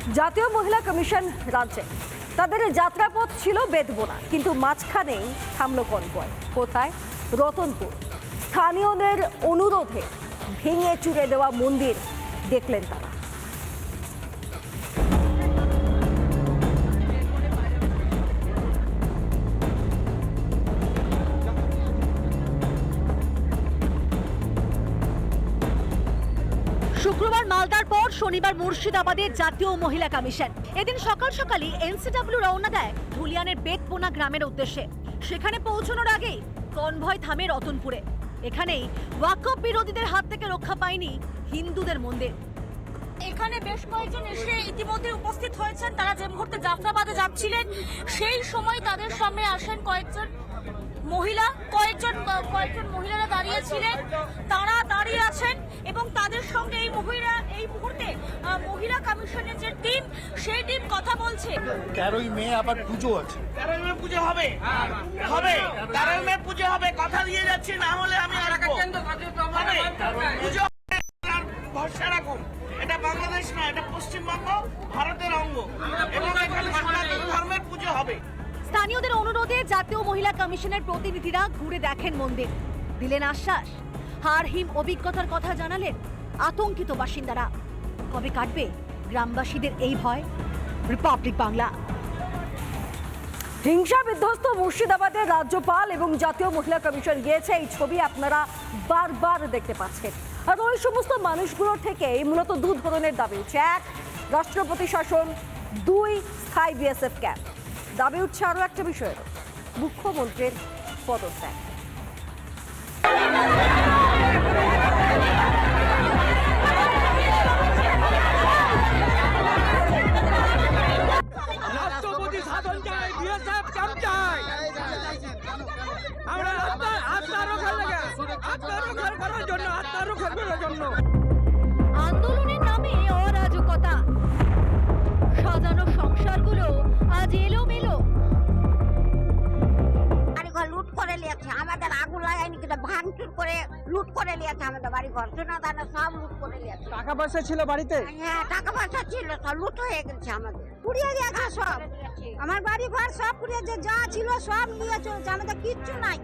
জাতীয় মহিলা কমিশন রাজ্যে তাদের যাত্রাপথ ছিল বেদবোনা, কিন্তু মাঝখানেই থামলো কনভয়। কোথায়? রতনপুর। স্থানীয়দের অনুরোধে ভেঙে চুরে দেওয়া মন্দির দেখলেন তারা। শুক্রবার মালদার পর শনিবার মুর্শিদাবাদের জাতীয় মহিলা কমিশন। এদিন সকাল সকালই এনসিডব্লিউ রওনা দেয় ধুলিয়ানের বেতপোনা গ্রামের উদ্দেশ্যে। সেখানে পৌঁছানোর আগেই কনভয় থামে রতনপুরে। এখানেই ওয়াকফ বিরোধীদের হাত থেকে রক্ষা পায়নি হিন্দুদের মন্দির। এখানে বেশ কয়েকজন এসে ইতিমধ্যে উপস্থিত হয়েছেন। তারা যে মুহূর্তে জাফরাবাদে যাচ্ছিলেন সেই সময় তাদের সামনে আসেন কয়েকজন মহিলা। কয়েকজন মহিলারা দাঁড়িয়েছিলেন, তারা দাঁড়িয়ে আছেন এবং তাদের সঙ্গে এই মুহূর্তে মহিলা কমিশনের যে টিম, সেই টিম কথা বলছে। 13ই মে আবার পুজো আছে। 13ই মে পুজো হবে, 13ই মে পুজো হবে, কথা দিয়ে যাচ্ছি, না হলে আমি পুজো ভরসা রাখুন। এটা বাংলাদেশ না, এটা পশ্চিমবঙ্গ, ভারতের অঙ্গ, এবং এখানে সনাতন ধর্মের পুজো হবে। স্থানীয়দের অনুরোধে জাতীয় মহিলা কমিশনের প্রতিনিধিরা ঘুরে দেখেন মন্দির, দিলেন আশ্বাস। হারহিম অভিজ্ঞতার কথা জানালেন আতঙ্কিত বাসিন্দারা। কবে কাটবে গ্রামবাসীদের এই ভয়? রিপাবলিক বাংলা। হিংসা বিধ্বস্ত মুর্শিদাবাদের রাজ্যপাল এবং জাতীয় মহিলা কমিশন গিয়েছে, এই ছবি আপনারা বারবার দেখতে পাচ্ছেন। আর ওই সমস্ত মানুষগুলোর থেকে মূলত দু ধরনের দাবি উঠছে। এক, রাষ্ট্রপতি শাসন। দুই, স্থায়ী বিএসএফ ক্যাম্প। দাবি উঠছে আরও একটা বিষয়ের, মুখ্যমন্ত্রীর পদত্যাগ। রাষ্ট্রপতি শাসন চাই, বিএসএফ ক্যাম্প চাই। আমরা আত্মরক্ষার করার জন্য, আত্মরক্ষার করার জন্য। আন্দোলনের নামে অরাজকতা, সাজানো সংসারগুলো আজ এলোমেলো। বাড়িঘর লুট করে নিয়েছে, আমাদের আগুন লাগায়নি কিন্তু ভাঙচুর করে লুট করে নিয়েছে আমাদের বাড়িঘর, সোনা দানা সব লুট করে নিয়েছে। টাকা পয়সা ছিল বাড়িতে? হ্যাঁ, টাকা পয়সা ছিল, সব লুট হয়ে গেছে আমাদের, পুড়িয়ে গেছে সব। আমার বাড়ি ঘর সব পুড়িয়েছে, যা ছিল সব নিয়ে চলেছে, আমাদের কিচ্ছু নাই।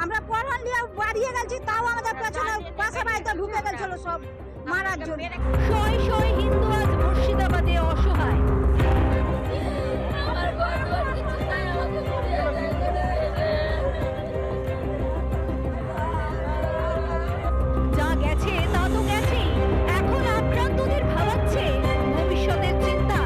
আমরা পড়ন নিয়ে বাড়িয়ে গেছি, তাও আমাদের পেছনে পাশে বাড়িতে ঢুকে গেছিল সব মারার জন্য। শয়ে শয়ে হিন্দু আজ মুর্শিদাবাদে অসহায়। যা গেছে তা তো গেছে, এখন আক্রান্তদের ভাবাচ্ছে ভবিষ্যতের চিন্তা।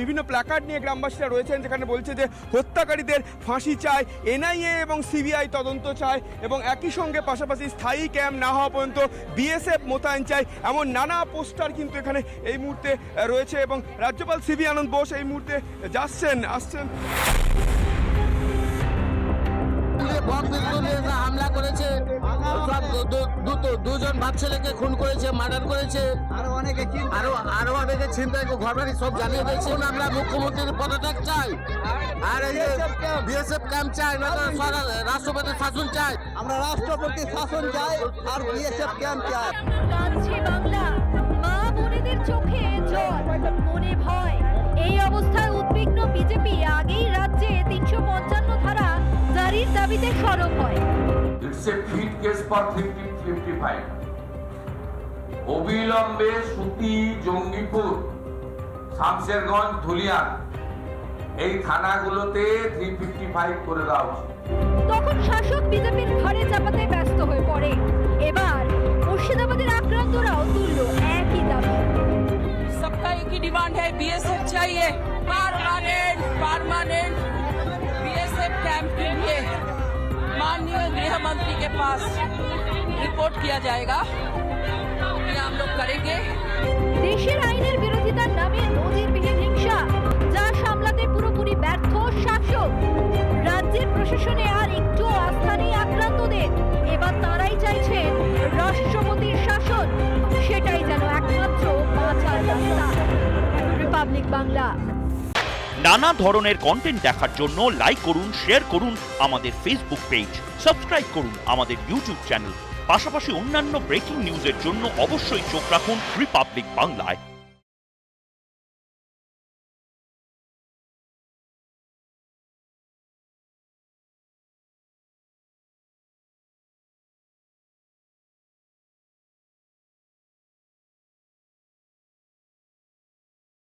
বিভিন্ন প্ল্যাকার্ড নিয়ে গ্রামবাসীরা রয়েছেন, যেখানে বলছে যে হত্যাকারীদের ফাঁসি চায়, এনআইএ এবং সিবিআই তদন্ত চায়, এবং একই সঙ্গে পাশাপাশি স্থায়ী ক্যাম্প না হওয়া পর্যন্ত বিএসএফ মোতায়েন চায়, এমন নানা পোস্টার কিন্তু এখানে এই মুহূর্তে রয়েছে। এবং রাজ্যপাল সিভি আনন্দ বোস এই মুহূর্তে আসছেন। হামলা করেছে, দুজন বাপ ছেলেকে খুন করেছে, মার্ডার করেছে, আরো অনেকে ছিনতাই ঘর বাড়ি সব জ্বালিয়ে দিয়েছে। আমরা মুখ্যমন্ত্রীর পদত্যাগ চাই, আর এই বিএসএফ ক্যাম্প চাই, রাষ্ট্রপতি শাসন চাই। আমরা রাষ্ট্রপতি শাসন চাই আর বিএসএফ ক্যাম্প চাই। কাঁদছে বাংলা, মা বোনেদের চোখে জল, মনে ভয়। এই অবস্থায় উদ্বিগ্ন বিজেপি আগেই রাজ্যে 355 ধারা জারির দাবিতে সরব হয়। It's a fit case for 55. অবিলম্বে সুতি, জঙ্গিপুর, শামশেরগঞ্জ, ধুলিয়ান এই থানাগুলোতে 355 করে দেওয়া উচিত। তখন শাসক বিজেপির ঘাড়ে চাপাতে ব্যস্ত হয়ে পড়ে। এবার মুর্শিদাবাদের আক্রান্তরাও তুলল একই দাবি। सबका एक ही डिमांड है, बीएसएफ चाहिए, परमानेंट बीएसएफ कैंप के लिए माननीय गृह मंत्री के पास रिपोर्ट किया जाएगा, ये हम लोग करेंगे। দেশের আইনের বিরোধিতার নামে নজিরবিহীন হিংসা, যা সামলাতে পুরোপুরি ব্যর্থ শাসক। রাজ্যের প্রশাসনে আর একটু আস্থা নেই আক্রান্তদের। এবার তারাই চাইছেন রাষ্ট্রপতির শাসন, সেটাই যেন একমাত্র বাঁচার রাস্তা। রিপাবলিক বাংলা। নানা ধরনের কন্টেন্ট দেখার জন্য লাইক করুন, শেয়ার করুন আমাদের ফেসবুক পেজ, সাবস্ক্রাইব করুন আমাদের ইউটিউব চ্যানেল। পাশাপাশি অন্যান্য ব্রেকিং নিউজের জন্য অবশ্যই চোখ রাখুন রিপাবলিক বাংলায়।